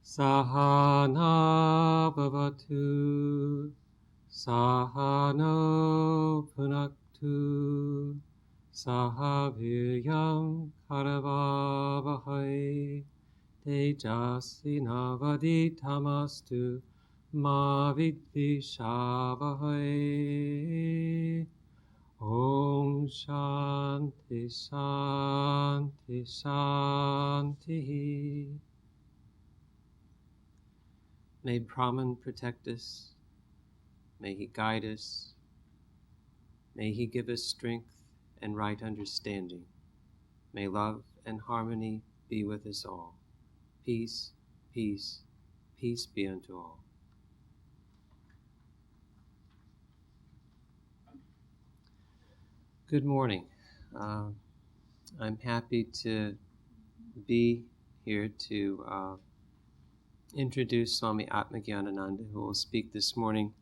Sahana bhavatu, sahano punaktu, sahaviryam karavavahai, tejasvinavaditamastu, ma vidvishavahai. Om Shanti Shanti Shanti. May Brahman protect us. May he guide us. May he give us strength and right understanding. May love and harmony be with us all. Peace, peace, peace be unto all. Good morning. I'm happy to be here to introduce Swami Atmajanananda, who will speak this morning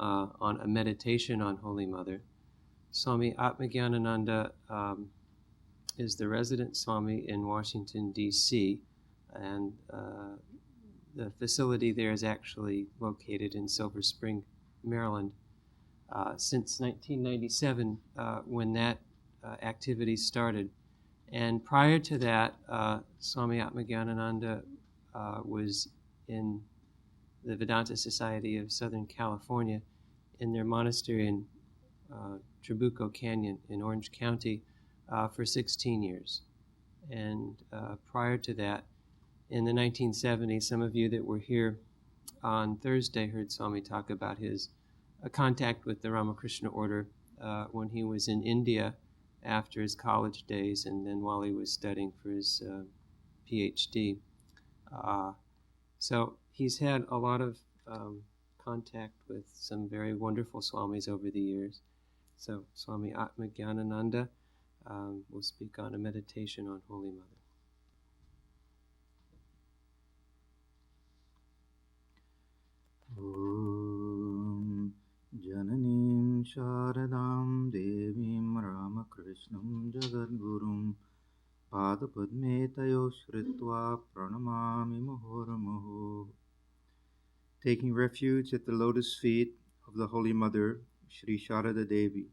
on a meditation on Holy Mother. Swami Atmajanananda is the resident Swami in Washington, D.C., and the facility there is actually located in Silver Spring, Maryland. Since 1997, when that activity started. And prior to that, Swami Atmajanananda was in the Vedanta Society of Southern California in their monastery in Trabuco Canyon in Orange County for 16 years. And prior to that, in the 1970s, some of you that were here on Thursday heard Swami talk about his contact with the Ramakrishna order when he was in India after his college days and then while he was studying for his PhD. So he's had a lot of contact with some very wonderful Swamis over the years. So Swami Atmajanananda will speak on a meditation on Holy Mother. Om Jananim Sharadam Devim Ramakrishnam Jagadgurum Padapadme Tayo Shritva Pranamami Muhuramahu. Taking refuge at the lotus feet of the Holy Mother, Sri Sharada Devi,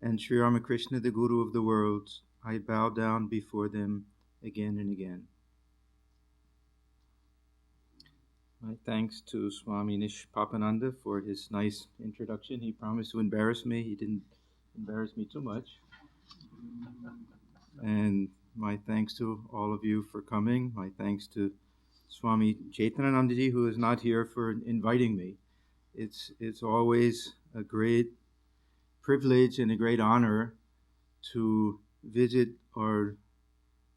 and Sri Ramakrishna, the Guru of the worlds, I bow down before them again and again. My thanks to Swami Nishpapananda for his nice introduction. He promised to embarrass me. He didn't embarrass me too much. And my thanks to all of you for coming. My thanks to Swami Chaitananandaji, who is not here, for inviting me. It's always a great privilege and a great honor to visit our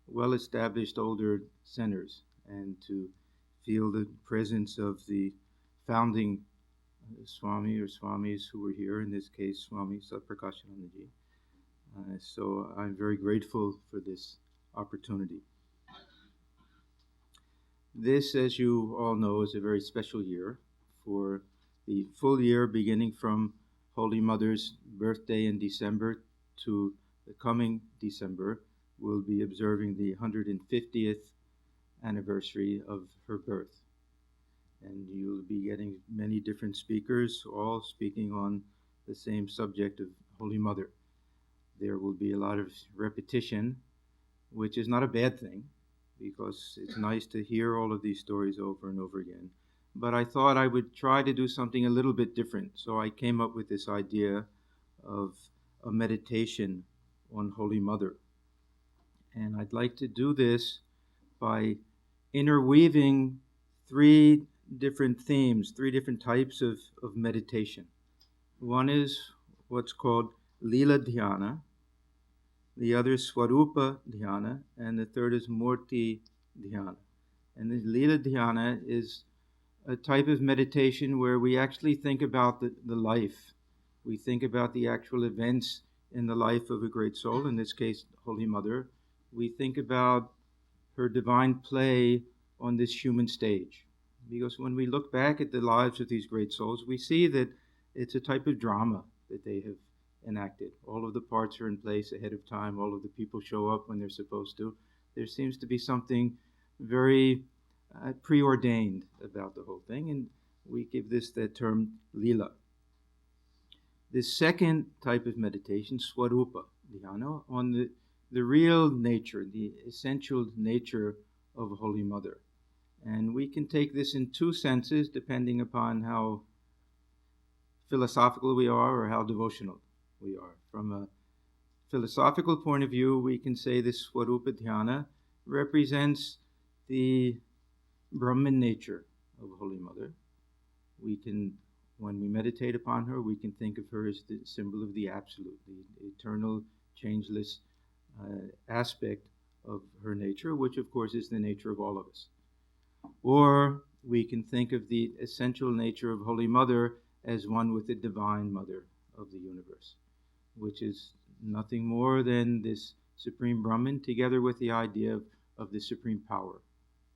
well-established older centers and to feel the presence of the founding Swami or Swamis who were here, in this case Swami Satprakashanandaji. So I'm very grateful for this opportunity. This, as you all know, is a very special year. For the full year beginning from Holy Mother's birthday in December to the coming December, we'll be observing the 150th anniversary of her birth. And you'll be getting many different speakers, all speaking on the same subject of Holy Mother. There will be a lot of repetition, which is not a bad thing, because it's nice to hear all of these stories over and over again. But I thought I would try to do something a little bit different. So I came up with this idea of a meditation on Holy Mother. And I'd like to do this by interweaving three different themes, three different types of meditation. One is what's called Lila Dhyana, the other is Swarupa Dhyana, and the third is Murti Dhyana. And the Lila Dhyana is a type of meditation where we actually think about the life. We think about the actual events in the life of a great soul, in this case, Holy Mother. We think about her divine play on this human stage. because when we look back at the lives of these great souls, we see that it's a type of drama that they have enacted. All of the parts are in place ahead of time. All of the people show up when they're supposed to. There seems to be something very preordained about the whole thing, and we give this the term lila. The second type of meditation, swarupa dhyana, on the real nature, the essential nature of Holy Mother. And we can take this in two senses depending upon how philosophical we are or how devotional we are. From a philosophical point of view, we can say this Swarupa Dhyana represents the Brahman nature of Holy Mother. We can, when we meditate upon her, we can think of her as the symbol of the Absolute, the eternal, changeless aspect of her nature, which of course is the nature of all of us. Or we can think of the essential nature of Holy Mother as one with the Divine Mother of the universe, which is nothing more than this Supreme Brahman together with the idea of the Supreme Power.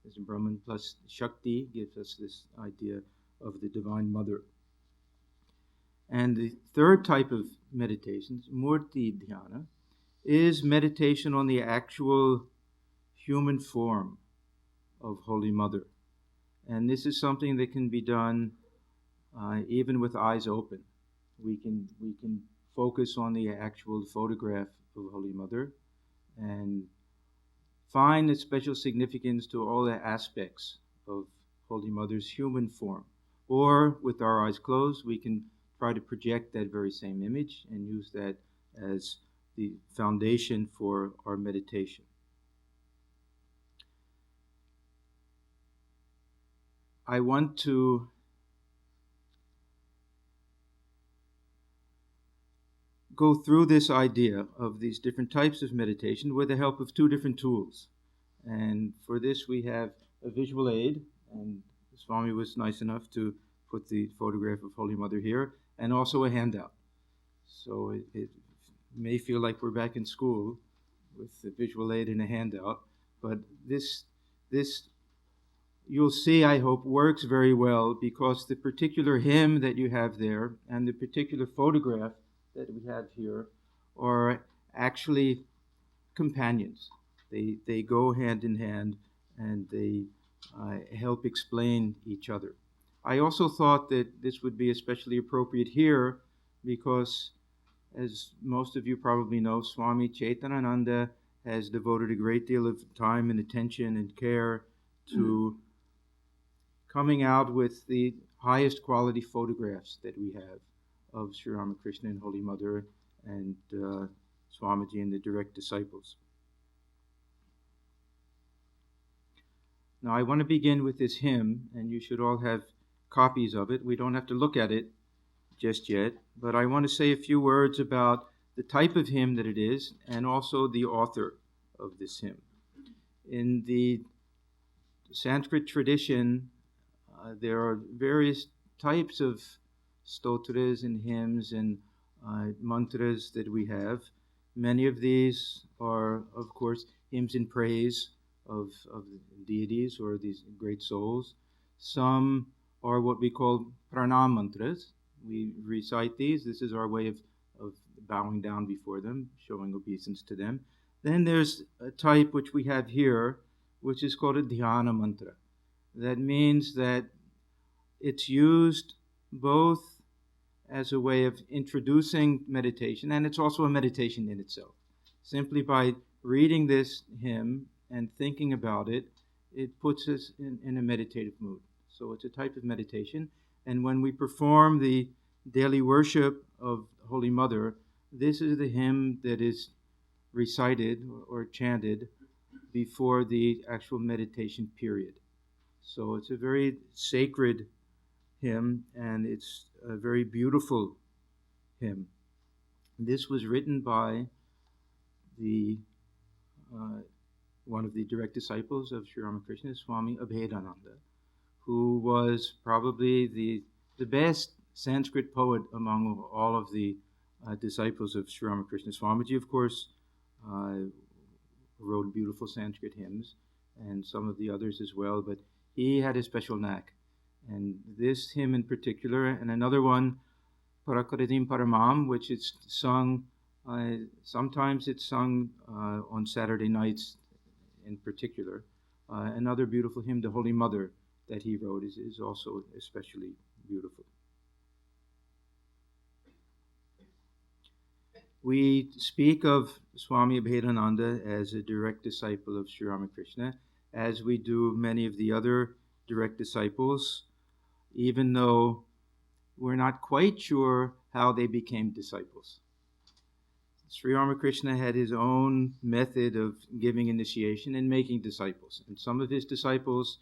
This Brahman plus Shakti gives us this idea of the Divine Mother. And the third type of meditation, Murti Dhyana, is meditation on the actual human form of Holy Mother. And this is something that can be done even with eyes open. We can focus on the actual photograph of Holy Mother and find a special significance to all the aspects of Holy Mother's human form. Or with our eyes closed, we can try to project that very same image and use that as the foundation for our meditation. I want to go through this idea of these different types of meditation with the help of two different tools. And for this we have a visual aid, and Swami was nice enough to put the photograph of Holy Mother here, and also a handout. So it may feel like we're back in school with the visual aid and a handout, but this you'll see, I hope, works very well because the particular hymn that you have there and the particular photograph that we have here are actually companions. They go hand in hand and they help explain each other. I also thought that this would be especially appropriate here because, as most of you probably know, Swami Atmajanananda has devoted a great deal of time and attention and care to coming out with the highest quality photographs that we have of Sri Ramakrishna and Holy Mother and Swamiji and the direct disciples. Now I want to begin with this hymn, and you should all have copies of it. We don't have to look at it just yet, but I want to say a few words about the type of hymn that it is and also the author of this hymn. In the Sanskrit tradition, there are various types of stotras and hymns and mantras that we have. Many of these are, of course, hymns in praise of deities or these great souls. Some are what we call pranam mantras. We recite these. This is our way of bowing down before them, showing obeisance to them. Then there's a type which we have here, which is called a dhyana mantra. That means that it's used both as a way of introducing meditation, and it's also a meditation in itself. Simply by reading this hymn and thinking about it, it puts us in a meditative mood. So it's a type of meditation. And when we perform the daily worship of Holy Mother, this is the hymn that is recited or chanted before the actual meditation period. So it's a very sacred hymn, and it's a very beautiful hymn. This was written by the one of the direct disciples of Sri Ramakrishna, Swami Atmajanananda, who was probably the best Sanskrit poet among all of the disciples of Sri Ramakrishna. Swamiji, of course, wrote beautiful Sanskrit hymns, and some of the others as well, but he had a special knack And this hymn in particular, and another one, Parakritim Paramam, which is sung, sometimes it's sung on Saturday nights in particular. Another beautiful hymn, the Holy Mother, that he wrote is also especially beautiful. We speak of Swami Atmajanananda as a direct disciple of Sri Ramakrishna, as we do many of the other direct disciples, even though we're not quite sure how they became disciples. Sri Ramakrishna had his own method of giving initiation and making disciples. And some of his disciples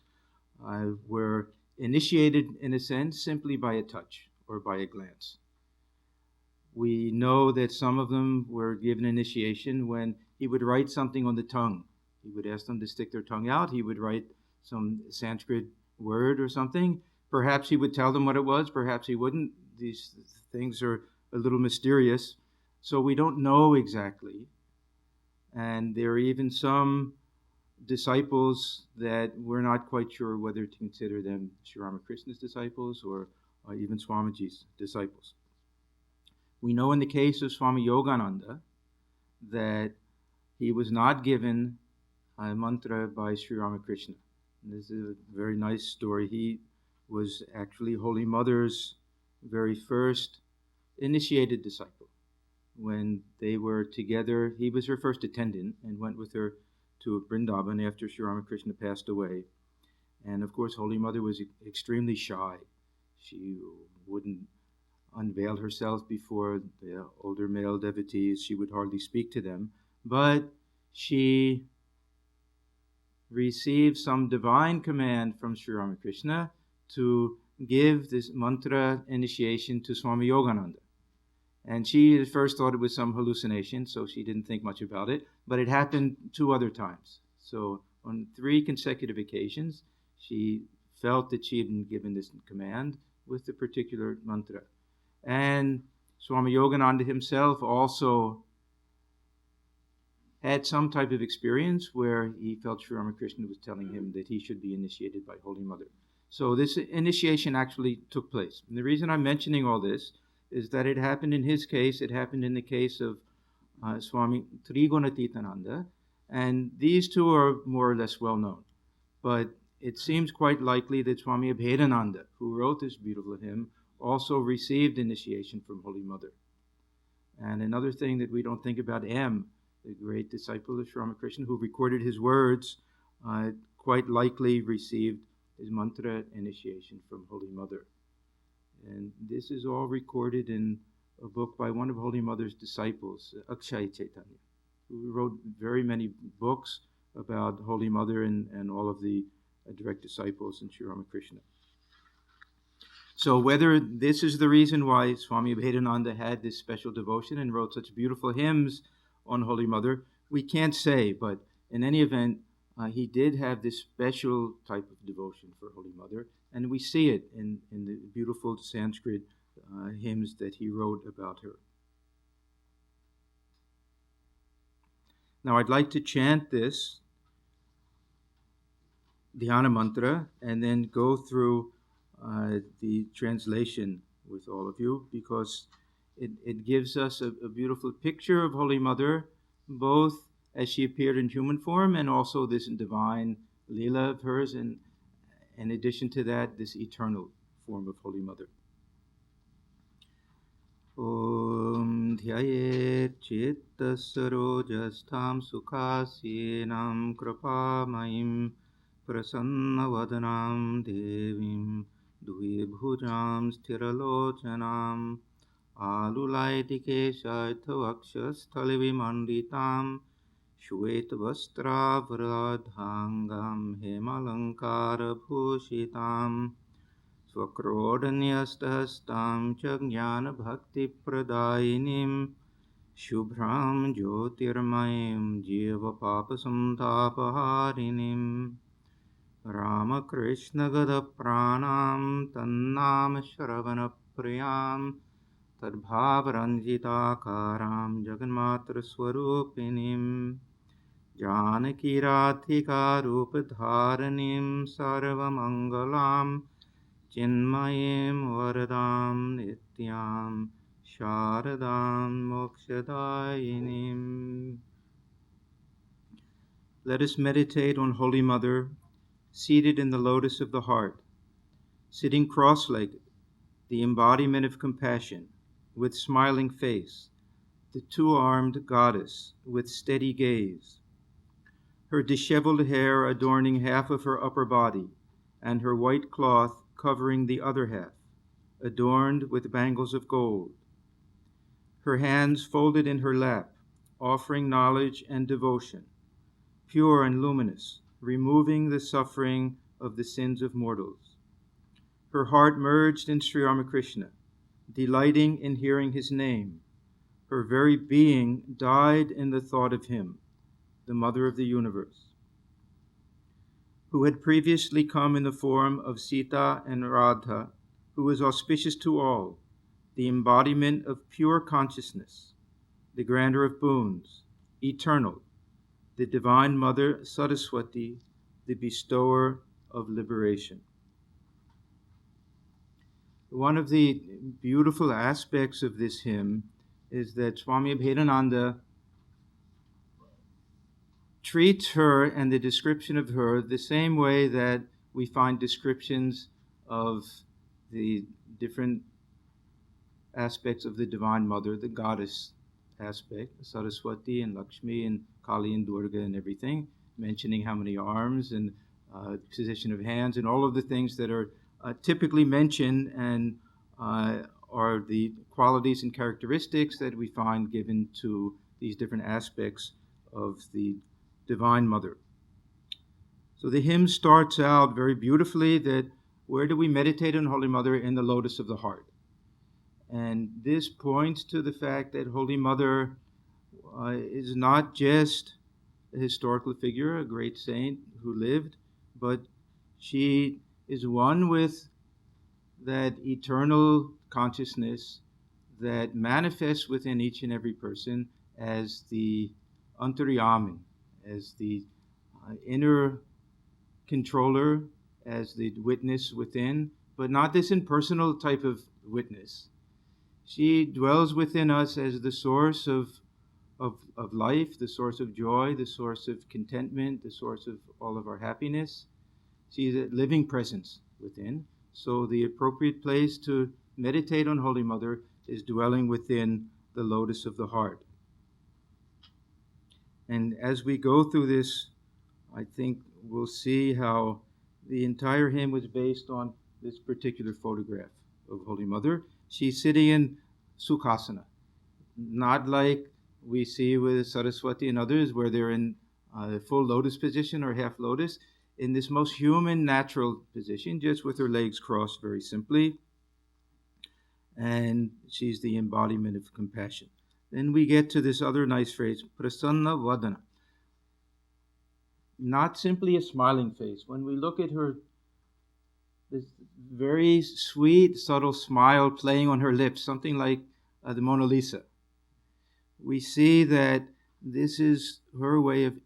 were initiated, in a sense, simply by a touch or by a glance. We know that some of them were given initiation when he would write something on the tongue. He would ask them to stick their tongue out. He would write some Sanskrit word or something. Perhaps he would tell them what it was. Perhaps he wouldn't. These things are a little mysterious. So we don't know exactly. And there are even some disciples that we're not quite sure whether to consider them Sri Ramakrishna's disciples or even Swamiji's disciples. We know in the case of Swami Yogananda that he was not given a mantra by Sri Ramakrishna. And this is a very nice story. He was actually Holy Mother's very first initiated disciple. When they were together, he was her first attendant and went with her to Vrindavan after Sri Ramakrishna passed away. And of course, Holy Mother was extremely shy. She wouldn't unveil herself before the older male devotees. She would hardly speak to them. But she received some divine command from Sri Ramakrishna to give this mantra initiation to Swami Yogananda. And she at first thought it was some hallucination, so she didn't think much about it. But it happened 2 other times. So on 3 consecutive occasions, she felt that she had been given this command with the particular mantra. And Swami Yogananda himself also had some type of experience where he felt Sri Ramakrishna was telling him that he should be initiated by Holy Mother. So this initiation actually took place. And the reason I'm mentioning all this is that it happened in his case, it happened in the case of Swami Trigunatitananda, and these 2 are more or less well known. But it seems quite likely that Swami Atmajanananda, who wrote this beautiful hymn, also received initiation from Holy Mother. And another thing that we don't think about, M, the great disciple of Sri Ramakrishna, who recorded his words, quite likely received his mantra initiation from Holy Mother. And this is all recorded in a book by one of Holy Mother's disciples, Akshay Chaitanya, who wrote very many books about Holy Mother and all of the direct disciples in Sri Ramakrishna. So whether this is the reason why Swami Atmajanananda had this special devotion and wrote such beautiful hymns on Holy Mother, we can't say, but in any event, he did have this special type of devotion for Holy Mother, and we see it in the beautiful Sanskrit hymns that he wrote about her. Now I'd like to chant this Dhyana mantra and then go through the translation with all of you, because it gives us a beautiful picture of Holy Mother, both as she appeared in human form and also this divine Leela of hers, and in addition to that, this eternal form of Holy Mother. Om Dhyayet Chitta Sarojastham Sukhasyenam Kripamayim Prasanna Devim Duhi Bhujam Sthiralocanam Alulaitike Shaithavakshasthalivimanditam Shvetavastravradhangam Hemalankara Bhushitam Swakrodanyastastam Chagnana Bhakti Pradainim Shubhram Jyotirmayim Jiva Papasam Tapaharinim Ramakrishna Gada Pranam Tannam Shravana Priyam Tadbhavaranjitakaram Jaganmatra Swarupinim Janaki Radhika Rupadharanim Sarvamangalam Chinmayim Varadam Nityam Sharadam Mokshadayinim. Let us meditate on Holy Mother, seated in the lotus of the heart, sitting cross-legged, the embodiment of compassion, with smiling face, the two-armed goddess with steady gaze, her disheveled hair adorning half of her upper body, and her white cloth covering the other half, adorned with bangles of gold. Her hands folded in her lap, offering knowledge and devotion, pure and luminous, removing the suffering of the sins of mortals. Her heart merged in Sri Ramakrishna, delighting in hearing his name. Her very being died in the thought of him, the Mother of the universe, who had previously come in the form of Sita and Radha, who was auspicious to all, the embodiment of pure consciousness, the grantor of boons, eternal, the Divine Mother Saraswati, the bestower of liberation. One of the beautiful aspects of this hymn is that Swami Atmajanananda treats her and the description of her the same way that we find descriptions of the different aspects of the Divine Mother, the goddess aspect, Saraswati and Lakshmi and Kali and Durga and everything, mentioning how many arms and position of hands and all of the things that are typically mentioned and are the qualities and characteristics that we find given to these different aspects of the Divine Mother. So the hymn starts out very beautifully that where do we meditate on Holy Mother? In the lotus of the heart. And this points to the fact that Holy Mother is not just a historical figure, a great saint who lived, but she is one with that eternal consciousness that manifests within each and every person as the Antaryami, as the inner controller, as the witness within, but not this impersonal type of witness. She dwells within us as the source of life, the source of joy, the source of contentment, the source of all of our happiness. She's a living presence within. So the appropriate place to meditate on Holy Mother is dwelling within the lotus of the heart. And as we go through this, I think we'll see how the entire hymn was based on this particular photograph of Holy Mother. She's sitting in Sukhasana, not like we see with Saraswati and others where they're in full lotus position or half lotus, in this most human, natural position, just with her legs crossed very simply. And she's the embodiment of compassion. Then we get to this other nice phrase, prasanna vadana. Not simply a smiling face. When we look at her, this very sweet, subtle smile playing on her lips, something like the Mona Lisa. We see that this is her way of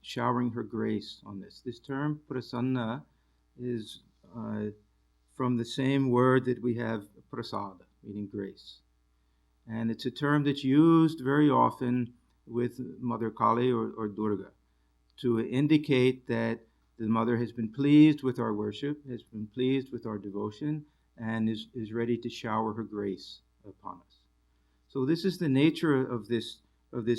showering her grace on this. This term, prasanna, is from the same word that we have prasada, meaning grace. And it's a term that's used very often with Mother Kali or Durga to indicate that the Mother has been pleased with our worship, has been pleased with our devotion, and is ready to shower her grace upon us. So this is the nature of this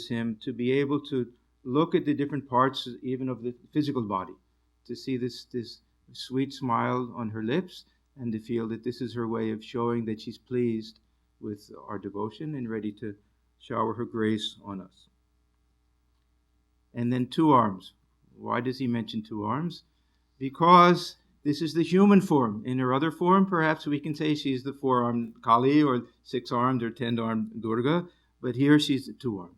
hymn, to be able to look at the different parts, even of the physical body, to see this sweet smile on her lips, and to feel that this is her way of showing that she's pleased with our devotion and ready to shower her grace on us. And then two arms. Why does he mention two arms? Because this is the human form. In her other form, perhaps we can say she's the four-armed Kali or six-armed or 10-armed Durga, but here she's the two-armed.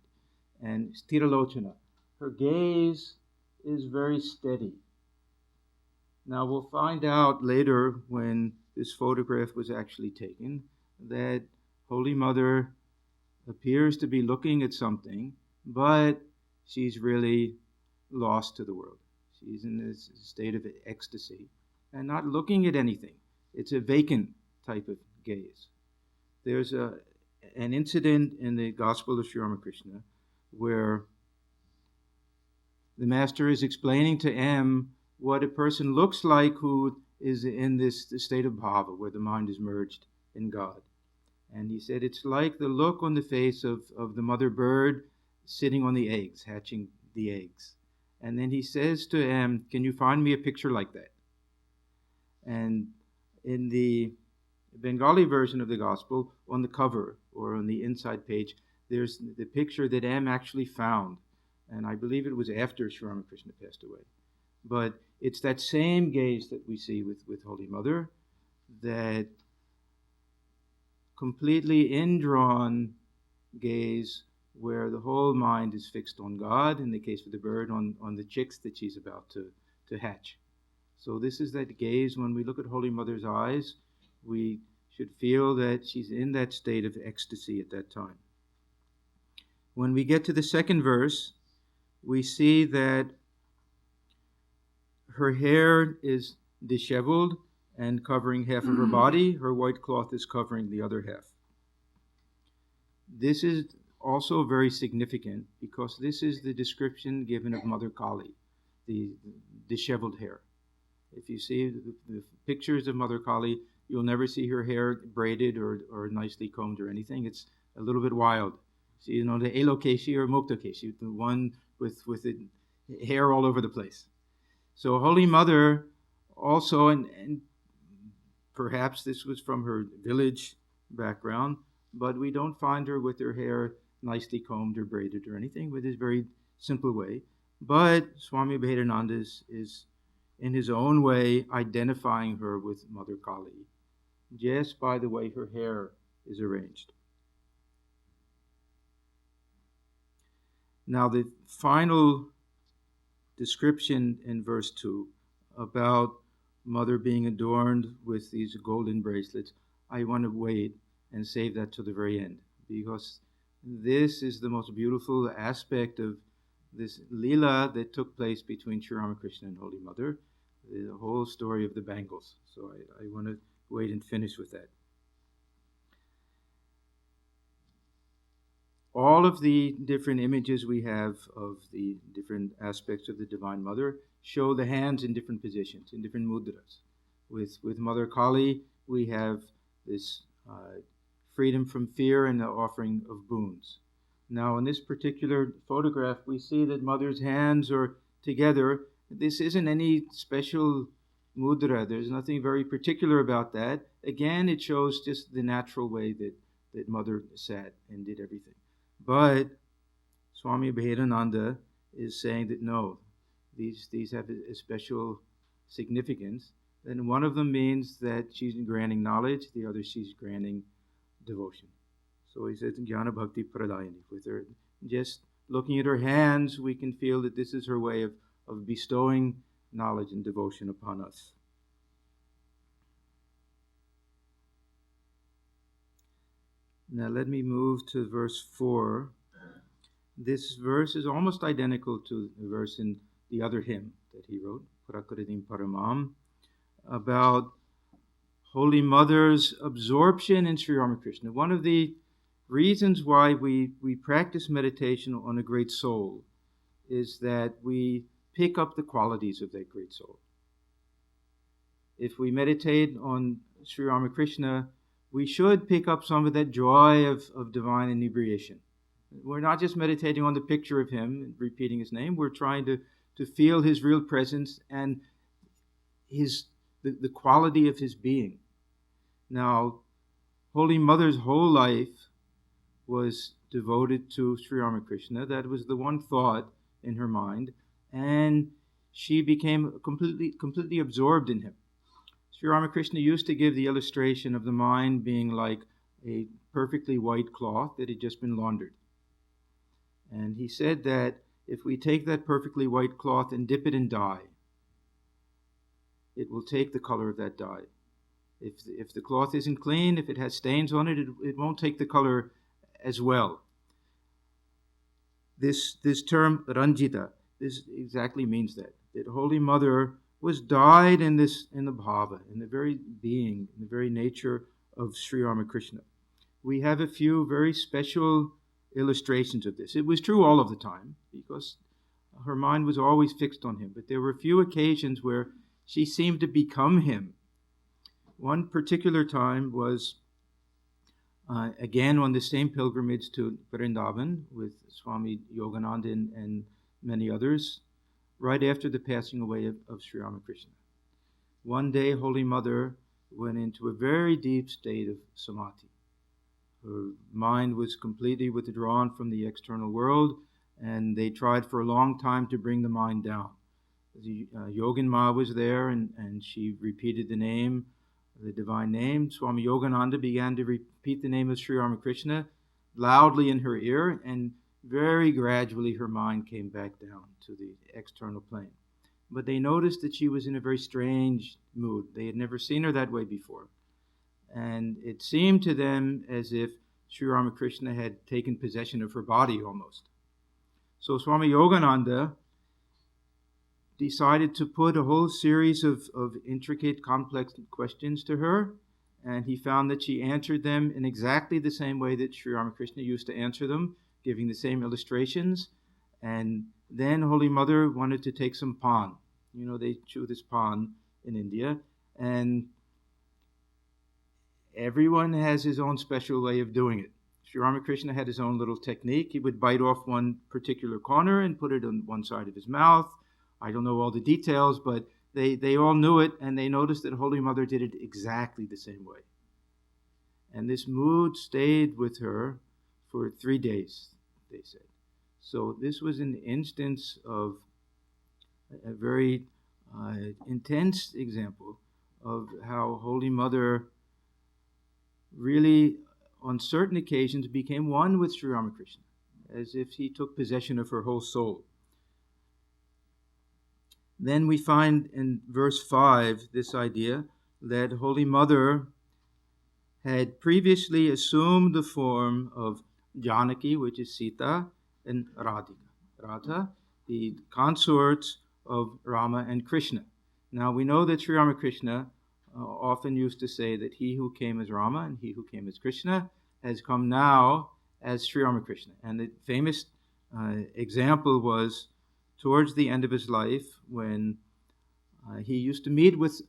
And Sthiralochana, her gaze is very steady. Now we'll find out later when this photograph was actually taken that Holy Mother appears to be looking at something, but she's really lost to the world. She's in this state of ecstasy and not looking at anything. It's a vacant type of gaze. There's an incident in the Gospel of Sri Ramakrishna where the master is explaining to M what a person looks like who is in this state of bhava, where the mind is merged in God. And he said it's like the look on the face of the mother bird sitting on the eggs, hatching the eggs. And then he says to M, can you find me a picture like that? And in the Bengali version of the Gospel, on the cover or on the inside page, there's the picture that M actually found. And I believe it was after Sri Ramakrishna passed away. But it's that same gaze that we see with Holy Mother, that completely indrawn gaze where the whole mind is fixed on God, in the case of the bird, on the chicks that she's about to hatch. So this is that gaze. When we look at Holy Mother's eyes, we should feel that she's in that state of ecstasy at that time. When we get to the second verse, we see that her hair is disheveled and covering half of her body. Her white cloth is covering the other half. This is also very significant because this is the description given of Mother Kali, the disheveled hair. If you see the pictures of Mother Kali, you'll never see her hair braided or nicely combed or anything. It's a little bit wild. So, the Elokeshi or Muktakeshi, the one with the hair all over the place. So Holy Mother also, and perhaps this was from her village background, but we don't find her with her hair nicely combed or braided or anything, with this very simple way. But Swami Atmajanananda is in his own way identifying her with Mother Kali, just by the way her hair is arranged. Now the final description in verse 2 about Mother being adorned with these golden bracelets, I want to wait and save that to the very end, because this is the most beautiful aspect of this lila that took place between Sri Ramakrishna and Holy Mother, the whole story of the bangles. So I want to wait and finish with that. All of the different images we have of the different aspects of the Divine Mother show the hands in different positions, in different mudras. With Mother Kali, we have this freedom from fear and the offering of boons. Now, in this particular photograph, we see that Mother's hands are together. This isn't any special mudra. There's nothing very particular about that. Again, it shows just the natural way that Mother sat and did everything. But Swami Atmajanananda is saying that no, these have a special significance. And one of them means that she's granting knowledge, the other she's granting devotion. So he says Jnana Bhakti Pradayani. With her, just looking at her hands, we can feel that this is her way of bestowing knowledge and devotion upon us. Now let me move to verse 4. This verse is almost identical to the verse in the other hymn that he wrote, Prakritim Paramam, about Holy Mother's absorption in Sri Ramakrishna. One of the reasons why we practice meditation on a great soul is that we pick up the qualities of that great soul. If we meditate on Sri Ramakrishna, we should pick up some of that joy of divine inebriation. We're not just meditating on the picture of him and repeating his name. We're trying to feel his real presence and the quality of his being. Now, Holy Mother's whole life was devoted to Sri Ramakrishna. That was the one thought in her mind, and she became completely absorbed in him. Sri Ramakrishna used to give the illustration of the mind being like a perfectly white cloth that had just been laundered. And he said that if we take that perfectly white cloth and dip it in dye, it will take the color of that dye. If the cloth isn't clean, if it has stains on it, it won't take the color as well. This term, Ranjita, this exactly means that Holy Mother was dyed in the bhava, in the very being, in the very nature of Sri Ramakrishna. We have a few very special illustrations of this. It was true all of the time, because her mind was always fixed on him, but there were a few occasions where she seemed to become him. One particular time was, again, on the same pilgrimage to Vrindavan with Swami Yogananda and many others, right after the passing away of Sri Ramakrishna. One day, Holy Mother went into a very deep state of samadhi. Her mind was completely withdrawn from the external world, and they tried for a long time to bring the mind down. The Yogin Ma was there, and she repeated the name, the divine name. Swami Yogananda began to repeat the name of Sri Ramakrishna loudly in her ear, and very gradually her mind came back down to the external plane. But they noticed that she was in a very strange mood. They had never seen her that way before. And it seemed to them as if Sri Ramakrishna had taken possession of her body almost. So Swami Yogananda decided to put a whole series of intricate, complex questions to her, and he found that she answered them in exactly the same way that Sri Ramakrishna used to answer them, giving the same illustrations. And then Holy Mother wanted to take some pan. You know, they chew this pan in India, and everyone has his own special way of doing it. Sri Ramakrishna had his own little technique. He would bite off one particular corner and put it on one side of his mouth. I don't know all the details, but they all knew it, and they noticed that Holy Mother did it exactly the same way. And this mood stayed with her for 3 days, they said. So this was an instance of a very intense example of how Holy Mother really, on certain occasions, became one with Sri Ramakrishna, as if he took possession of her whole soul. Then we find in verse 5 this idea that Holy Mother had previously assumed the form of Janaki, which is Sita, and Radha, the consorts of Rama and Krishna. Now we know that Sri Ramakrishna often used to say that he who came as Rama and he who came as Krishna has come now as Sri Ramakrishna. And the famous example was towards the end of his life when he used to meet with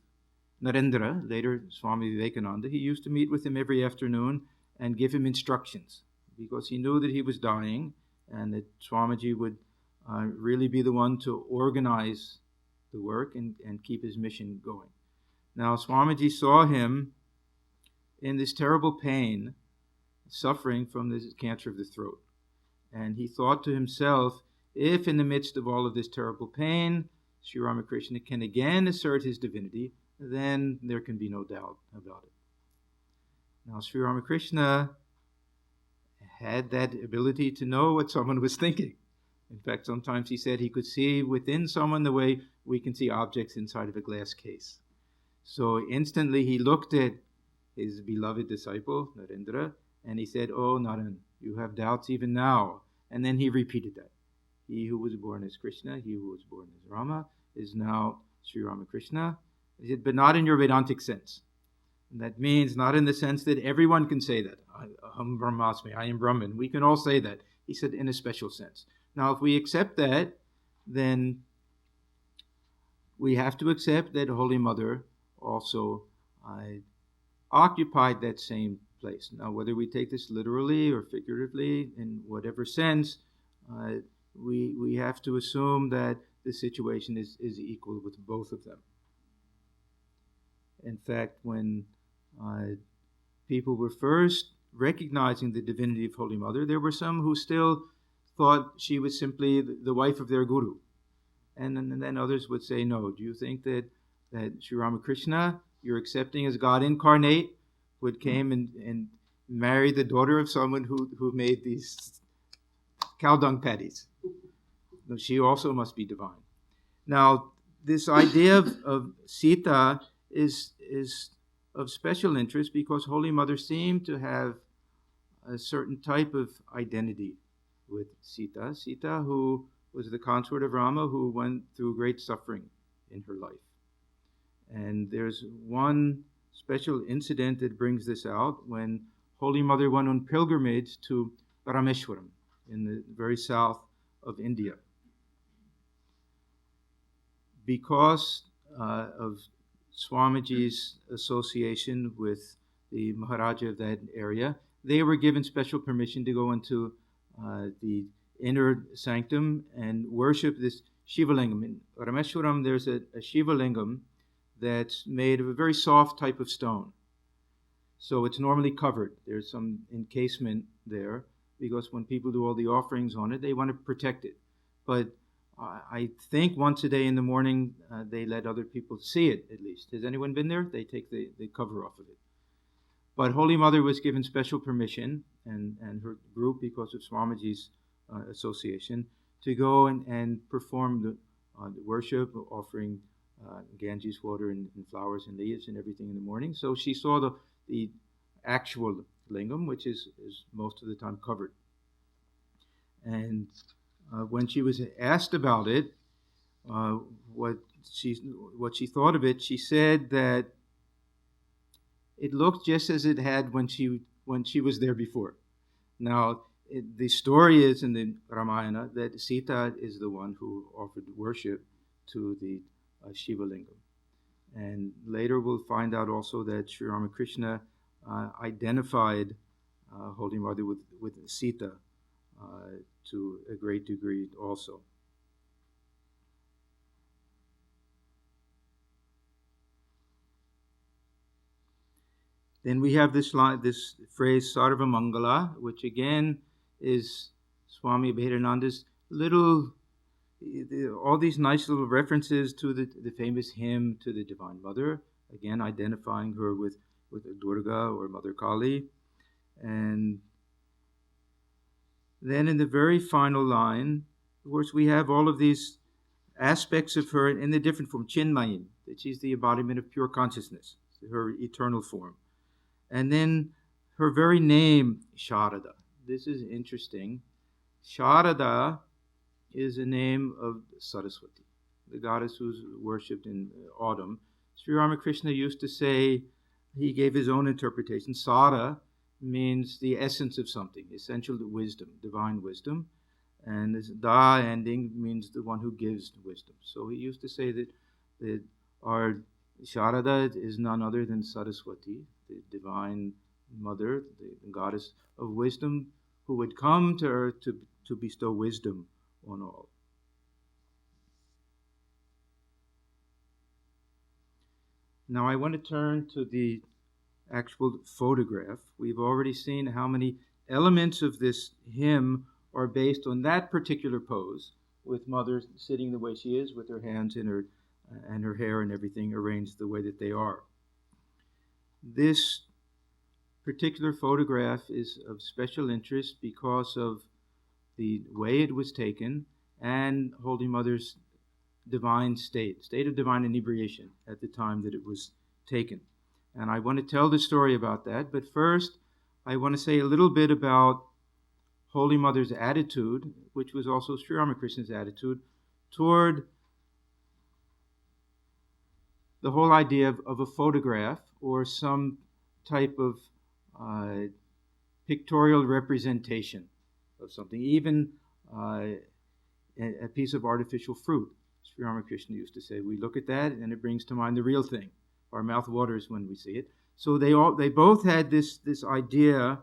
Narendra, later Swami Vivekananda. He used to meet with him every afternoon and give him instructions, because he knew that he was dying and that Swamiji would really be the one to organize the work and keep his mission going. Now, Swamiji saw him in this terrible pain, suffering from this cancer of the throat. And he thought to himself, if in the midst of all of this terrible pain, Sri Ramakrishna can again assert his divinity, then there can be no doubt about it. Now, Sri Ramakrishna had that ability to know what someone was thinking. In fact, sometimes he said he could see within someone the way we can see objects inside of a glass case. So instantly he looked at his beloved disciple, Narendra, and he said, "Oh, Naren, you have doubts even now." And then he repeated that. He who was born as Krishna, he who was born as Rama, is now Sri Ramakrishna. He said, but not in your Vedantic sense. And that means not in the sense that everyone can say that. Aham Brahmasmi, I am Brahman. We can all say that. He said in a special sense. Now, if we accept that, then we have to accept that Holy Mother also occupied that same place. Now, whether we take this literally or figuratively, in whatever sense, we have to assume that the situation is equal with both of them. In fact, when people were first recognizing the divinity of Holy Mother, there were some who still thought she was simply the wife of their guru. And then others would say, no, do you think that Sri Ramakrishna, you're accepting as God incarnate, would came and marry the daughter of someone who made these cow dung patties? No, she also must be divine. Now, this idea of Sita is of special interest because Holy Mother seemed to have a certain type of identity with Sita. Sita, who was the consort of Rama, who went through great suffering in her life. And there's one special incident that brings this out when Holy Mother went on pilgrimage to Rameshwaram in the very south of India. Because of Swamiji's association with the Maharaja of that area, they were given special permission to go into the inner sanctum and worship this Shiva Lingam. In Rameshwaram, there's a Shiva Lingam that's made of a very soft type of stone. So it's normally covered. There's some encasement there because when people do all the offerings on it, they want to protect it. But I think once a day in the morning, they let other people see it, at least. Has anyone been there? They take the cover off of it. But Holy Mother was given special permission, and her group, because of Swamiji's association, to go and perform the worship, offering Ganges water and flowers and leaves and everything in the morning. So she saw the actual lingam, which is most of the time covered. And when she was asked about it, what she thought of it, she said that it looked just as it had when she was there before. Now, the story is in the Ramayana that Sita is the one who offered worship to the Shiva Lingam. And later we'll find out also that Sri Ramakrishna identified Holy Mother with Sita to a great degree also. Then we have this phrase Sarva Mangala, which again is Swami Atmajanananda's all these nice little references to the famous hymn to the Divine Mother, again identifying her with Durga or Mother Kali. And then in the very final line, of course, we have all of these aspects of her in the different form. Chinmayin, that she's the embodiment of pure consciousness, her eternal form. And then her very name, Sharada. This is interesting. Sharada is a name of Saraswati, the goddess who's worshipped in autumn. Sri Ramakrishna used to say, he gave his own interpretation, Sara means the essence of something, essential wisdom, divine wisdom. And this Da ending means the one who gives wisdom. So he used to say that our Sharada is none other than Saraswati, the divine mother, the goddess of wisdom, who would come to earth to bestow wisdom on all. Now I want to turn to the actual photograph. We've already seen how many elements of this hymn are based on that particular pose, with Mother sitting the way she is, with her hands in her and her hair and everything arranged the way that they are. This particular photograph is of special interest because of the way it was taken and Holy Mother's divine state of divine inebriation at the time that it was taken. And I want to tell the story about that, but first I want to say a little bit about Holy Mother's attitude, which was also Sri Ramakrishna's attitude, toward the whole idea of a photograph or some type of pictorial representation of something, even a piece of artificial fruit. Sri Ramakrishna used to say, we look at that and it brings to mind the real thing. Our mouth waters when we see it. So they both had this idea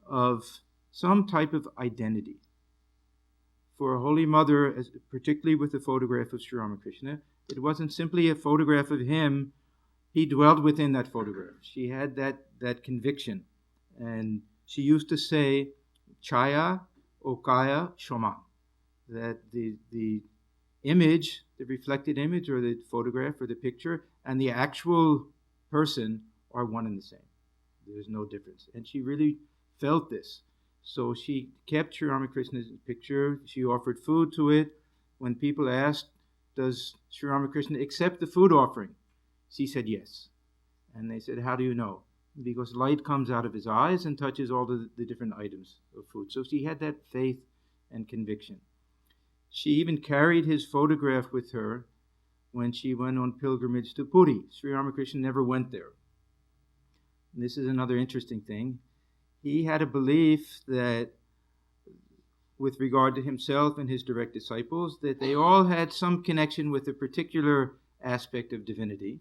of some type of identity. For Holy Mother, particularly with the photograph of Sri Ramakrishna, it wasn't simply a photograph of him. He dwelled within that photograph. She had that conviction. And she used to say, Chaya Okaya Shoma, that the image, the reflected image or the photograph or the picture, and the actual person are one and the same. There's no difference. And she really felt this. So she kept Sri Ramakrishna's picture. She offered food to it. When people asked, does Sri Ramakrishna accept the food offering? She said yes. And they said, how do you know? Because light comes out of his eyes and touches all the different items of food. So she had that faith and conviction. She even carried his photograph with her when she went on pilgrimage to Puri. Sri Ramakrishna never went there. And this is another interesting thing. He had a belief that, with regard to himself and his direct disciples, that they all had some connection with a particular aspect of divinity.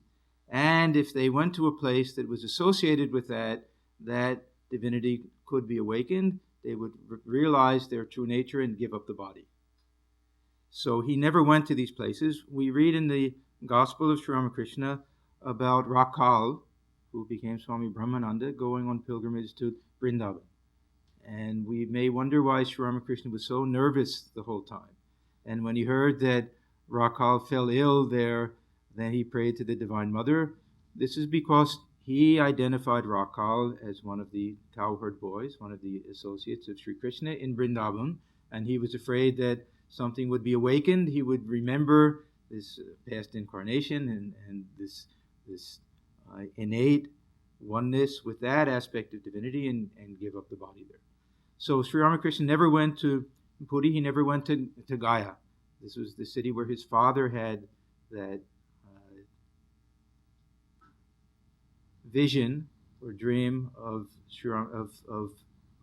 And if they went to a place that was associated with that divinity could be awakened, they would realize their true nature and give up the body. So he never went to these places. We read in the Gospel of Sri Ramakrishna about Rakal, who became Swami Brahmananda, going on pilgrimage to Vrindavan. And we may wonder why Sri Ramakrishna was so nervous the whole time. And when he heard that Rakal fell ill there, then he prayed to the Divine Mother. This is because he identified Rakal as one of the cowherd boys, one of the associates of Sri Krishna in Vrindavan, and he was afraid that something would be awakened. He would remember this past incarnation and this innate oneness with that aspect of divinity and give up the body there. So Sri Ramakrishna never went to Puri. He never went to Gaya. This was the city where his father had that vision or dream of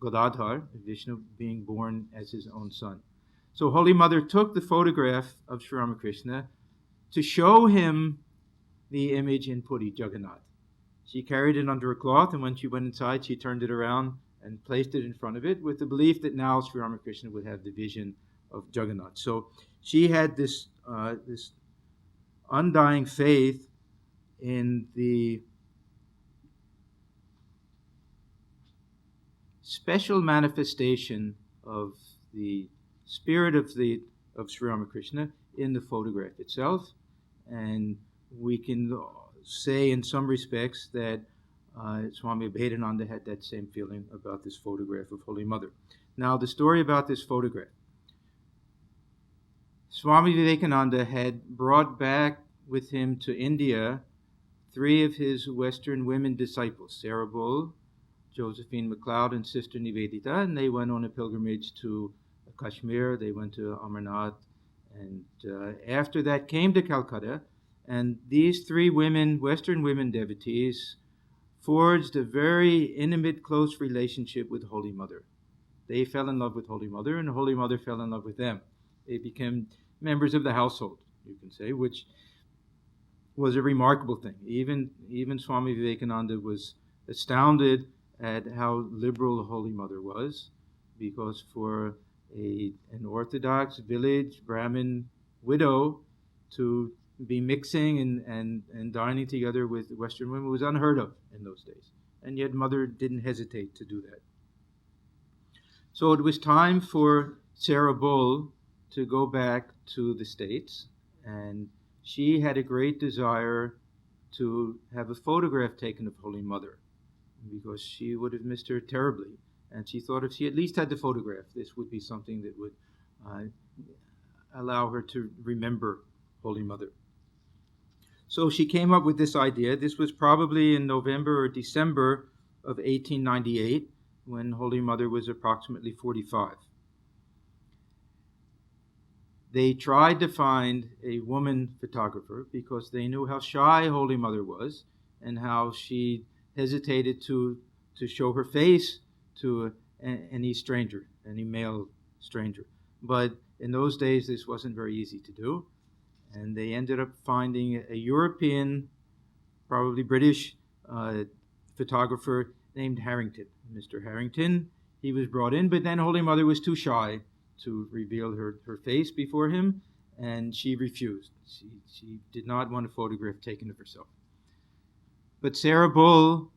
Gadadhar, Vishnu being born as his own son. So Holy Mother took the photograph of Sri Ramakrishna to show him the image in Puri, Jagannath. She carried it under a cloth, and when she went inside, she turned it around and placed it in front of it with the belief that now Sri Ramakrishna would have the vision of Jagannath. So she had this undying faith in the special manifestation of the spirit of Sri Ramakrishna in the photograph itself. And we can say in some respects that Swami Atmajanananda had that same feeling about this photograph of Holy Mother. Now, the story about this photograph. Swami Vivekananda had brought back with him to India 3 of his Western women disciples, Sarah Bull, Josephine MacLeod, and Sister Nivedita, and they went on a pilgrimage to Kashmir. They went to Amarnath, and after that came to Calcutta, and these 3 women, Western women devotees, forged a very intimate, close relationship with Holy Mother. They fell in love with Holy Mother, and Holy Mother fell in love with them. They became members of the household, you can say, which was a remarkable thing. Even Swami Vivekananda was astounded at how liberal Holy Mother was, because for an Orthodox village Brahmin widow to be mixing and dining together with Western women was unheard of in those days. And yet Mother didn't hesitate to do that. So it was time for Sarah Bull to go back to the States, and she had a great desire to have a photograph taken of Holy Mother, because she would have missed her terribly. And she thought if she at least had the photograph, this would be something that would allow her to remember Holy Mother. So she came up with this idea. This was probably in November or December of 1898, when Holy Mother was approximately 45. They tried to find a woman photographer because they knew how shy Holy Mother was and how she hesitated to show her face to any stranger, any male stranger. But in those days, this wasn't very easy to do. And they ended up finding a European, probably British, photographer named Harrington. Mr. Harrington, he was brought in, but then Holy Mother was too shy to reveal her face before him, and she refused. She did not want a photograph taken of herself. But Sarah Bull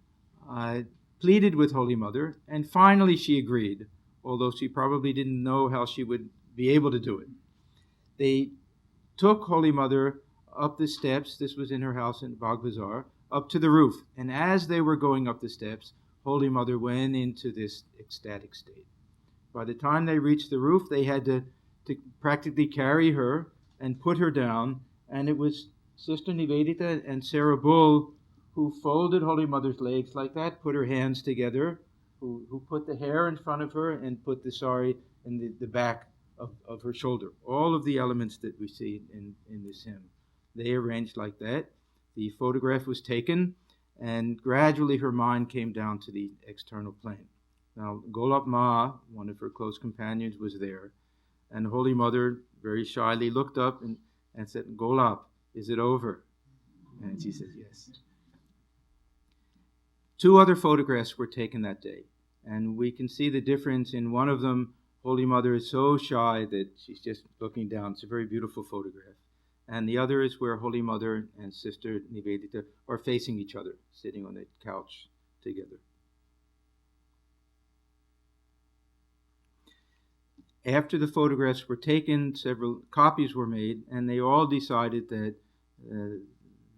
pleaded with Holy Mother, and finally she agreed, although she probably didn't know how she would be able to do it. They took Holy Mother up the steps, this was in her house in Bagh Bazaar, up to the roof. And as they were going up the steps, Holy Mother went into this ecstatic state. By the time they reached the roof, they had to practically carry her and put her down, and it was Sister Nivedita and Sarah Bull who folded Holy Mother's legs like that, put her hands together, who put the hair in front of her and put the sari in the back of her shoulder. All of the elements that we see in this hymn they arranged like that. The photograph was taken, and gradually her mind came down to the external plane. Now, Golab Ma, one of her close companions, was there, and the Holy Mother very shyly looked up and said, "Golab, is it over?" And she said, "Yes." Two other photographs were taken that day, and we can see the difference. In one of them, Holy Mother is so shy that she's just looking down. It's a very beautiful photograph. And the other is where Holy Mother and Sister Nivedita are facing each other, sitting on a couch together. After the photographs were taken, several copies were made, and they all decided that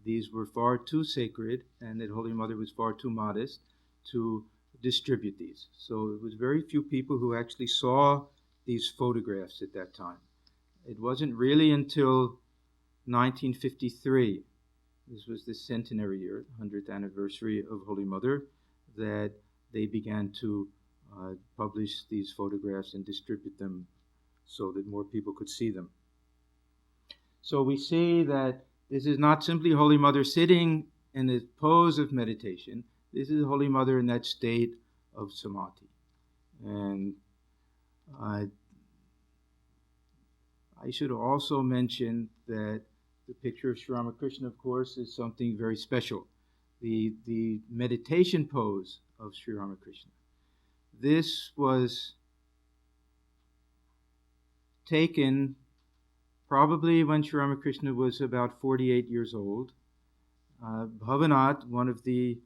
these were far too sacred and that Holy Mother was far too modest to distribute these. So it was very few people who actually saw these photographs at that time. It wasn't really until 1953, this was the centenary year, 100th anniversary of Holy Mother, that they began to publish these photographs and distribute them so that more people could see them. So we see that this is not simply Holy Mother sitting in the pose of meditation. This is Holy Mother in that state of samadhi. And I should also mention that the picture of Sri Ramakrishna, of course, is something very special. The meditation pose of Sri Ramakrishna. This was taken probably when Sri Ramakrishna was about 48 years old. Bhavanath, one of the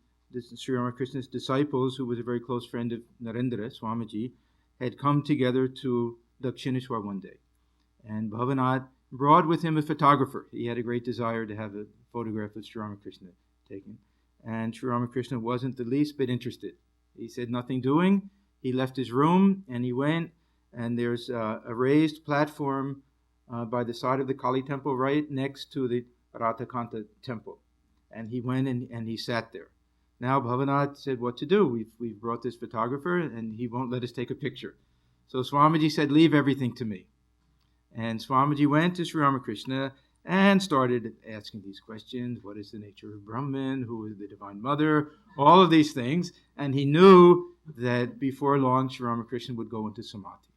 Sri Ramakrishna's disciples, who was a very close friend of Narendra, Swamiji, had come together to Dakshineshwar one day. And Bhavanath brought with him a photographer. He had a great desire to have a photograph of Sri Ramakrishna taken. And Sri Ramakrishna wasn't the least bit interested. He said nothing doing. He left his room and he went, and there's a raised platform by the side of the Kali temple right next to the Radhakanta temple. And he went and he sat there. Now Bhavanath said what to do. We've brought this photographer and he won't let us take a picture. So Swamiji said, "Leave everything to me." And Swamiji went to Sri Ramakrishna and started asking these questions. What is the nature of Brahman? Who is the Divine Mother? All of these things. And he knew that before long Sri Ramakrishna would go into samadhi.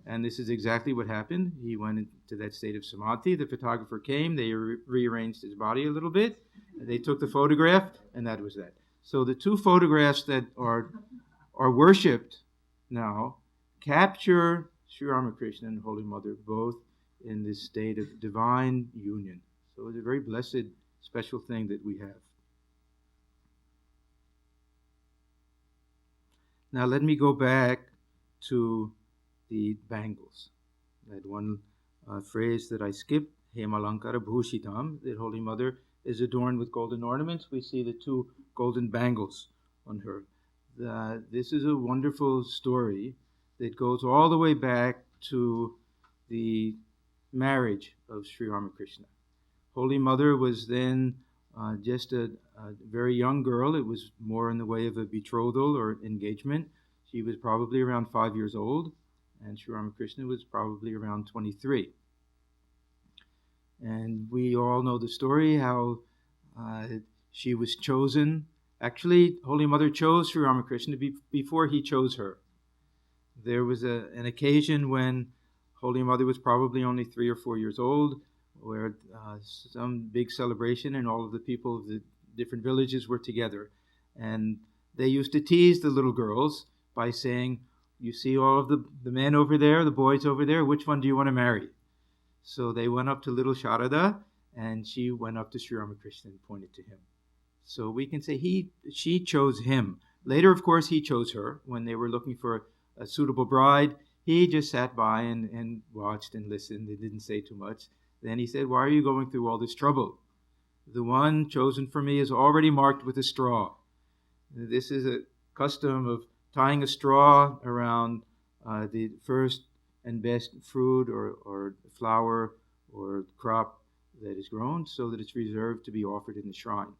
And this is exactly what happened. He went into that state of samadhi. The photographer came. They rearranged his body a little bit. They took the photograph, and that was that. So the two photographs that are worshipped now capture Sri Ramakrishna and Holy Mother both in this state of divine union. So it's a very blessed, special thing that we have. Now let me go back to the bangles. That one phrase that I skipped, Hemalankara Bhushitam, that Holy Mother is adorned with golden ornaments. We see the two golden bangles on her. This is a wonderful story that goes all the way back to the marriage of Sri Ramakrishna. Holy Mother was then just a very young girl. It was more in the way of a betrothal or engagement. She was probably around 5 years old, and Sri Ramakrishna was probably around 23. And we all know the story, how she was chosen. Actually, Holy Mother chose Sri Ramakrishna before he chose her. There was an occasion when Holy Mother was probably only 3 or 4 years old, where some big celebration and all of the people of the different villages were together. And they used to tease the little girls by saying, "You see all of the men over there, the boys over there, which one do you want to marry?" So they went up to little Sharada, and she went up to Sri Ramakrishna and pointed to him. So we can say she chose him. Later, of course, he chose her. When they were looking for a suitable bride, he just sat by and watched and listened and didn't say too much. Then he said, "Why are you going through all this trouble? The one chosen for me is already marked with a straw." This is a custom of tying a straw around the first and best fruit or flower or crop that is grown, so that it's reserved to be offered in the shrine.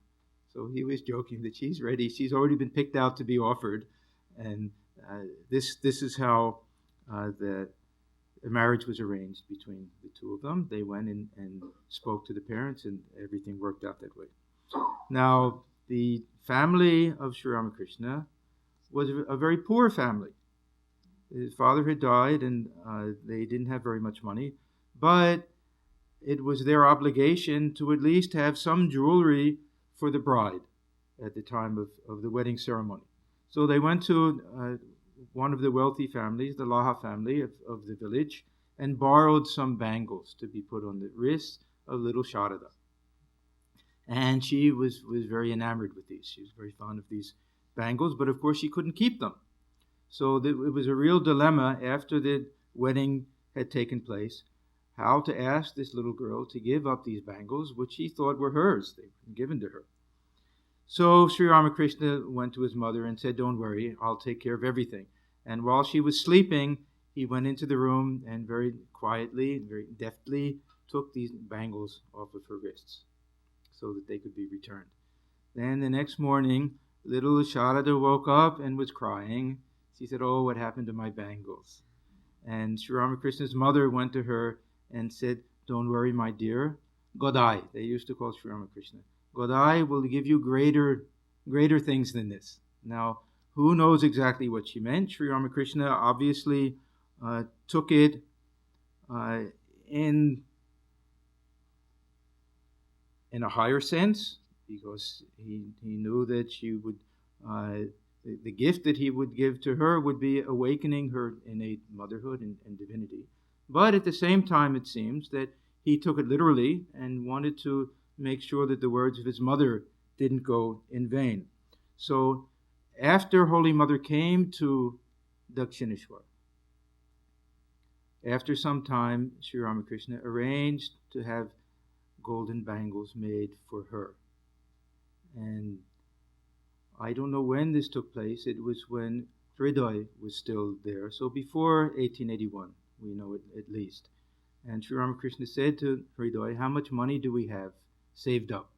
So he was joking that she's ready. She's already been picked out to be offered. And this is how a marriage was arranged between the two of them. They went in and spoke to the parents, and everything worked out that way. Now, the family of Sri Ramakrishna was a very poor family. His father had died, and they didn't have very much money, but it was their obligation to at least have some jewelry for the bride at the time of the wedding ceremony. So they went to one of the wealthy families, the Laha family of the village, and borrowed some bangles to be put on the wrists of little Sharada. And she was very enamored with these. She was very fond of these bangles, but of course she couldn't keep them. So it was a real dilemma after the wedding had taken place, how to ask this little girl to give up these bangles, which she thought were hers. They were given to her. So Sri Ramakrishna went to his mother and said, "Don't worry, I'll take care of everything." And while she was sleeping, he went into the room and very quietly, very deftly took these bangles off of her wrists so that they could be returned. Then the next morning, little Sharada woke up and was crying. She said, "Oh, what happened to my bangles?" And Sri Ramakrishna's mother went to her and said, "Don't worry, my dear. Godai," they used to call Sri Ramakrishna, "Godai will give you greater things than this." Now, who knows exactly what she meant? Sri Ramakrishna obviously took it in a higher sense, because he knew that she would, the gift that he would give to her would be awakening her innate motherhood and divinity. But at the same time, it seems that he took it literally and wanted to make sure that the words of his mother didn't go in vain. So after Holy Mother came to Dakshineshwar, after some time, Sri Ramakrishna arranged to have golden bangles made for her. And I don't know when this took place. It was when Hriday was still there. So before 1881, we know it at least. And Sri Ramakrishna said to Hriday, "How much money do we have saved up?"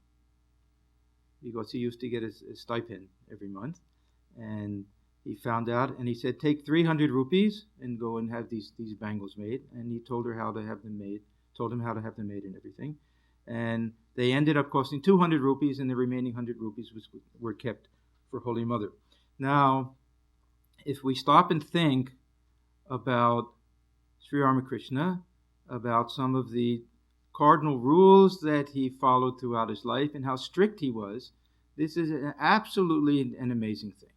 Because he used to get a stipend every month. And he found out, and he said, "Take 300 rupees and go and have these bangles made." And he told her how to have them made, told him how to have them made and everything. And they ended up costing 200 rupees, and the remaining 100 rupees were kept for Holy Mother. Now, if we stop and think about Sri Ramakrishna, about some of the cardinal rules that he followed throughout his life and how strict he was, this is absolutely an amazing thing.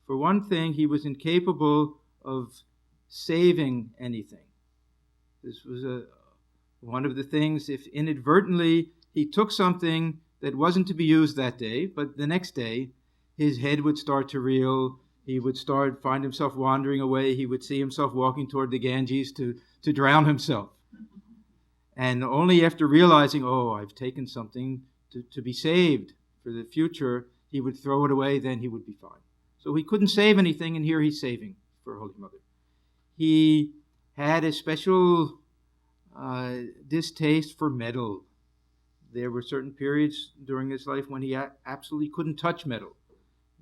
For one thing, he was incapable of saving anything. This was one of the things, if inadvertently he took something that wasn't to be used that day, but the next day his head would start to reel, he would find himself wandering away, he would see himself walking toward the Ganges to drown himself. And only after realizing, "Oh, I've taken something to be saved for the future," he would throw it away, then he would be fine. So he couldn't save anything, and here he's saving for Holy Mother. He had a special distaste for metal. There were certain periods during his life when he absolutely couldn't touch metal.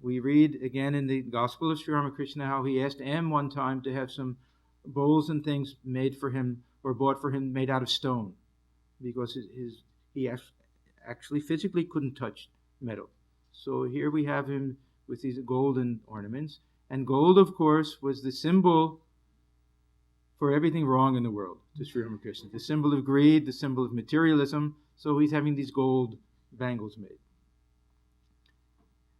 We read again in the Gospel of Sri Ramakrishna how he asked M one time to have some bowls and things made for him or bought for him made out of stone, because he actually physically couldn't touch metal. So here we have him with these golden ornaments. And gold, of course, was the symbol for everything wrong in the world to Sri Ramakrishna. The symbol of greed, the symbol of materialism. So he's having these gold bangles made.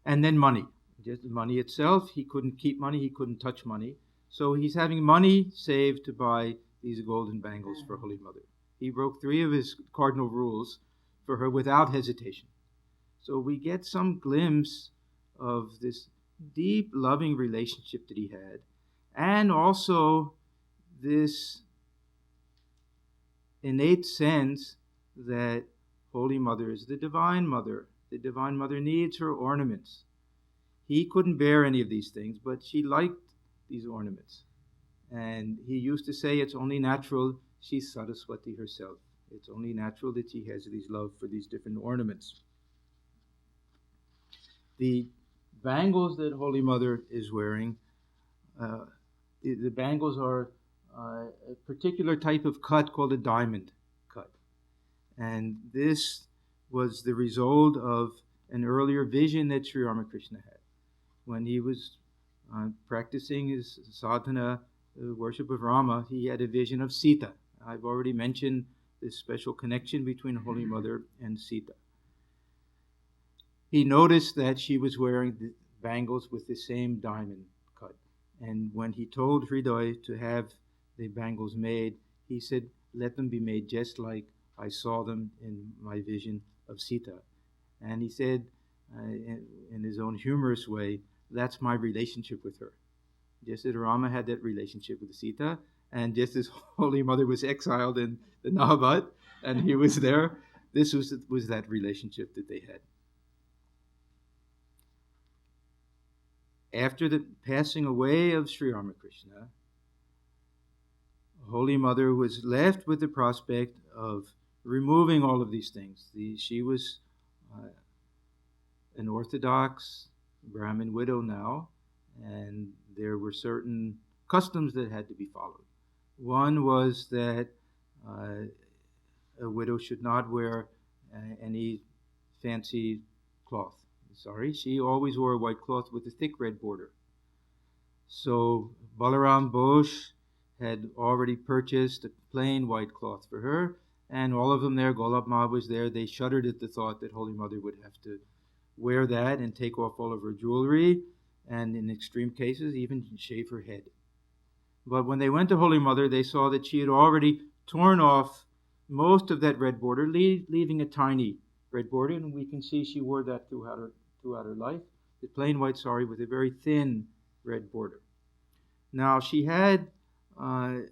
And then money. Just money itself, he couldn't keep money, he couldn't touch money. So he's having money saved to buy these golden bangles for Holy Mother. He broke 3 of his cardinal rules for her without hesitation. So we get some glimpse of this deep, loving relationship that he had, and also this innate sense that Holy Mother is the Divine Mother. The Divine Mother needs her ornaments. He couldn't bear any of these things, but she liked these ornaments. And he used to say, "It's only natural, she's Saraswati herself. It's only natural that she has this love for these different ornaments." The bangles that Holy Mother is wearing, the bangles are a particular type of cut called a diamond cut. And this was the result of an earlier vision that Sri Ramakrishna had. When he was practicing his sadhana, worship of Rama, he had a vision of Sita. I've already mentioned this special connection between Holy Mother and Sita. He noticed that she was wearing the bangles with the same diamond cut. And when he told Hriday to have the bangles made, he said, let them be made just like I saw them in my vision of Sita. And he said, in his own humorous way, that's my relationship with her. Just as Rama had that relationship with Sita, and just as Holy Mother was exiled in the Nabat, and he was there, this was that relationship that they had. After the passing away of Sri Ramakrishna, Holy Mother was left with the prospect of removing all of these things. She was an Orthodox Brahmin widow now, and there were certain customs that had to be followed. One was that a widow should not wear any fancy cloth. She always wore a white cloth with a thick red border. So Balaram Bose had already purchased a plain white cloth for her, and all of them there, Golab Ma was there, they shuddered at the thought that Holy Mother would have to wear that and take off all of her jewelry, and in extreme cases, even shave her head. But when they went to Holy Mother, they saw that she had already torn off most of that red border, leaving a tiny red border, and we can see she wore that throughout her life, the plain white sari with a very thin red border. Now, she had a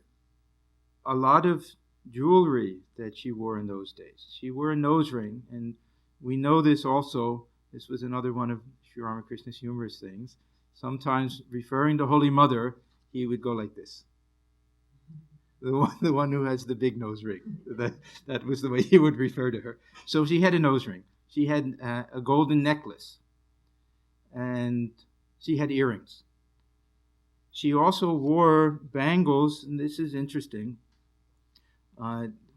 lot of jewelry that she wore in those days. She wore a nose ring, and we know this also. This was another one of Sri Ramakrishna's humorous things. Sometimes, referring to Holy Mother, he would go like this. The one who has the big nose ring. That was the way he would refer to her. So she had a nose ring. She had a golden necklace. And she had earrings. She also wore bangles, and this is interesting,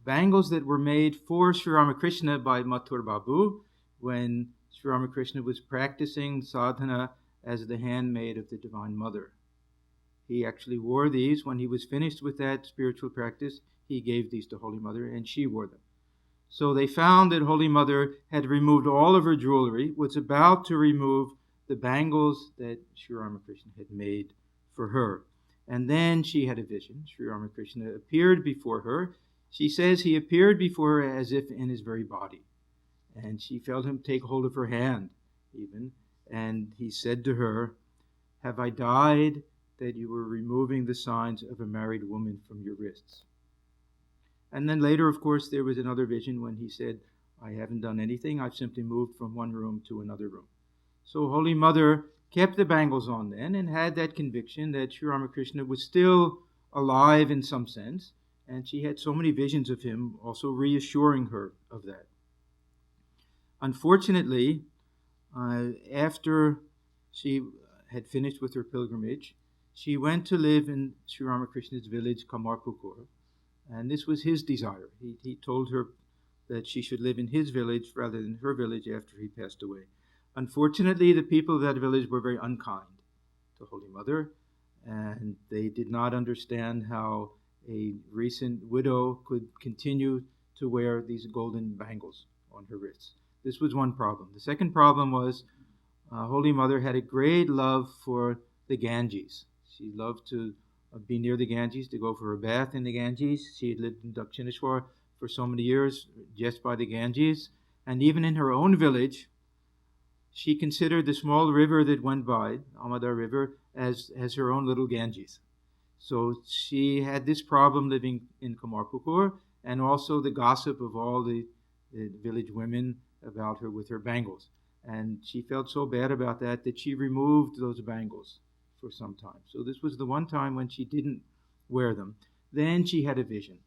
bangles that were made for Sri Ramakrishna by Mathur Babu when Sri Ramakrishna was practicing sadhana as the handmaid of the Divine Mother. He actually wore these. When he was finished with that spiritual practice, he gave these to Holy Mother, and she wore them. So they found that Holy Mother had removed all of her jewelry, was about to remove the bangles that Sri Ramakrishna had made for her. And then she had a vision. Sri Ramakrishna appeared before her. She says he appeared before her as if in his very body. And she felt him take hold of her hand, even. And he said to her, "Have I died that you were removing the signs of a married woman from your wrists?" And then later, of course, there was another vision when he said, "I haven't done anything. I've simply moved from one room to another room." So Holy Mother kept the bangles on then and had that conviction that Sri Ramakrishna was still alive in some sense. And she had so many visions of him also reassuring her of that. Unfortunately, after she had finished with her pilgrimage, she went to live in Sri Ramakrishna's village, Kamarpukur, and this was his desire. He told her that she should live in his village rather than her village after he passed away. Unfortunately, the people of that village were very unkind to Holy Mother, and they did not understand how a recent widow could continue to wear these golden bangles on her wrists. This was one problem. The second problem was Holy Mother had a great love for the Ganges. She loved to be near the Ganges, to go for a bath in the Ganges. She had lived in Dakshineshwar for so many years just by the Ganges. And even in her own village, she considered the small river that went by, Amadar River, as her own little Ganges. So she had this problem living in Kamarpukur, and also the gossip of all the village women about her with her bangles. And she felt so bad about that she removed those bangles for some time. So this was the one time when she didn't wear them. Then she had a vision.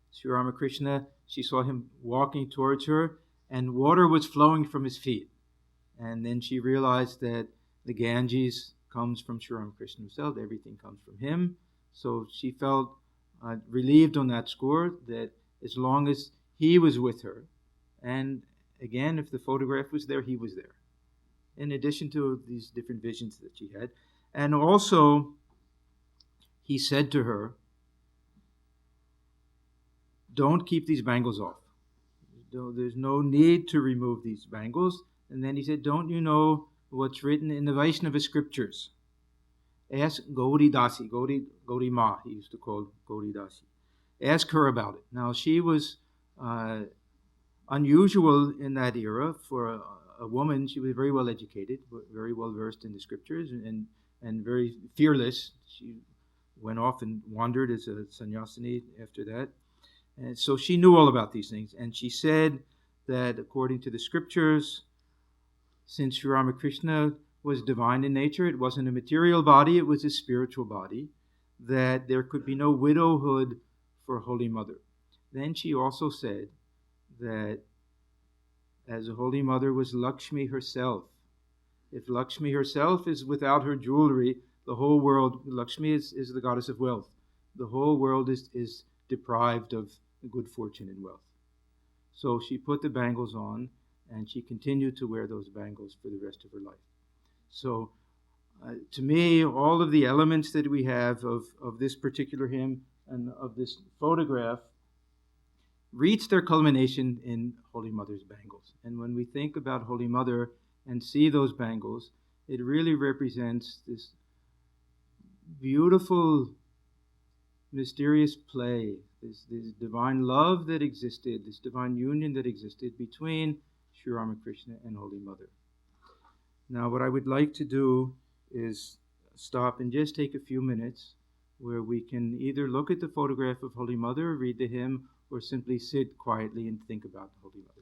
Sri Ramakrishna, she saw him walking towards her, and water was flowing from his feet. And then she realized that the Ganges comes from Sri Ramakrishna himself. Everything comes from him. So she felt relieved on that score that as long as he was with her, and again, if the photograph was there, he was there, in addition to these different visions that she had. And also, he said to her, don't keep these bangles off. There's no need to remove these bangles. And then he said, don't you know what's written in the Vaishnava scriptures? Ask Gauri Dasi, Gauri Ma, he used to call Gauri Dasi. Ask her about it. Now, she was unusual in that era for a woman. She was very well educated, very well versed in the scriptures, and very fearless. She went off and wandered as a sannyasini after that. And so she knew all about these things. And she said that according to the scriptures, since Sri Ramakrishna was divine in nature, it wasn't a material body, it was a spiritual body, that there could be no widowhood for Holy Mother. Then she also said that as a Holy Mother was Lakshmi herself. If Lakshmi herself is without her jewelry, the whole world, Lakshmi is the goddess of wealth, the whole world is deprived of good fortune and wealth. So she put the bangles on, and she continued to wear those bangles for the rest of her life. So to me, all of the elements that we have of this particular hymn and of this photograph reach their culmination in Holy Mother's bangles. And when we think about Holy Mother and see those bangles, it really represents this beautiful, mysterious play, this divine love that existed, this divine union that existed between Sri Ramakrishna and Holy Mother. Now, what I would like to do is stop and just take a few minutes where we can either look at the photograph of Holy Mother, read the hymn, or simply sit quietly and think about the Holy Mother.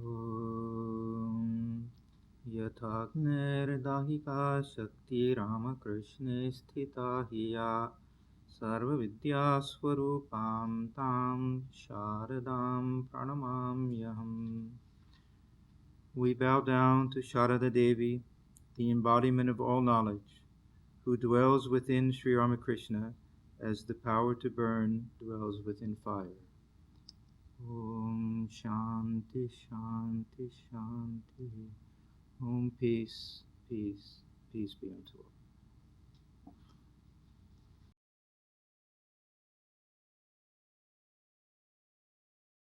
Om Yathagnirdahica Shakti Ramakrishna Sthita Hiya Sarva Vidya Swarupam Tam Sharadam Pranamamyaham. We bow down to Sharada Devi, the embodiment of all knowledge, who dwells within Sri Ramakrishna as the power to burn dwells within fire. Om Shanti Shanti Shanti. Om peace, peace, peace be unto all.